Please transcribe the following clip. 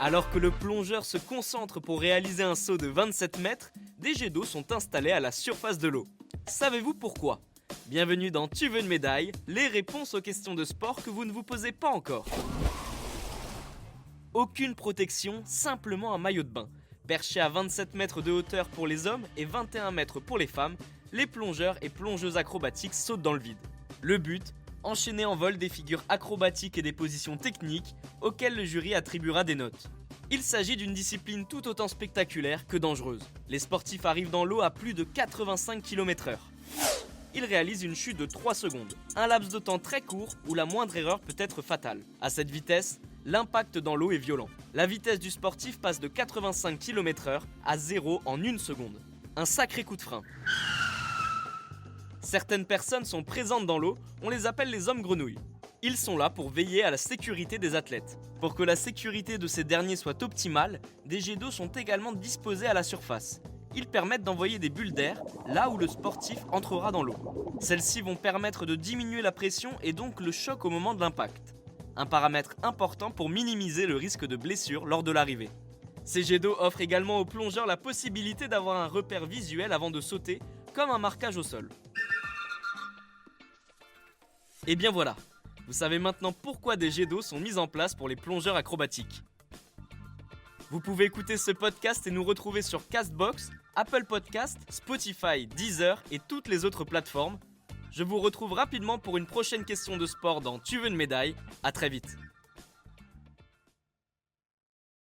Alors que le plongeur se concentre pour réaliser un saut de 27 mètres, des jets d'eau sont installés à la surface de l'eau. Savez-vous pourquoi ? Bienvenue dans Tu veux une médaille, les réponses aux questions de sport que vous ne vous posez pas encore. Aucune protection, simplement un maillot de bain. Perché à 27 mètres de hauteur pour les hommes et 21 mètres pour les femmes, les plongeurs et plongeuses acrobatiques sautent dans le vide. Le but ? Enchaîner en vol des figures acrobatiques et des positions techniques auxquelles le jury attribuera des notes. Il s'agit d'une discipline tout autant spectaculaire que dangereuse. Les sportifs arrivent dans l'eau à plus de 85 km/h. Ils réalisent une chute de 3 secondes, un laps de temps très court où la moindre erreur peut être fatale. À cette vitesse, l'impact dans l'eau est violent. La vitesse du sportif passe de 85 km/h à 0 en 1 seconde. Un sacré coup de frein. Certaines personnes sont présentes dans l'eau, on les appelle les hommes grenouilles. Ils sont là pour veiller à la sécurité des athlètes. Pour que la sécurité de ces derniers soit optimale, des jets d'eau sont également disposés à la surface. Ils permettent d'envoyer des bulles d'air là où le sportif entrera dans l'eau. Celles-ci vont permettre de diminuer la pression et donc le choc au moment de l'impact. Un paramètre important pour minimiser le risque de blessure lors de l'arrivée. Ces jets d'eau offrent également aux plongeurs la possibilité d'avoir un repère visuel avant de sauter, comme un marquage au sol. Et bien voilà, vous savez maintenant pourquoi des jets d'eau sont mis en place pour les plongeurs acrobatiques. Vous pouvez écouter ce podcast et nous retrouver sur Castbox, Apple Podcast, Spotify, Deezer et toutes les autres plateformes. Je vous retrouve rapidement pour une prochaine question de sport dans Tu veux une médaille. À très vite.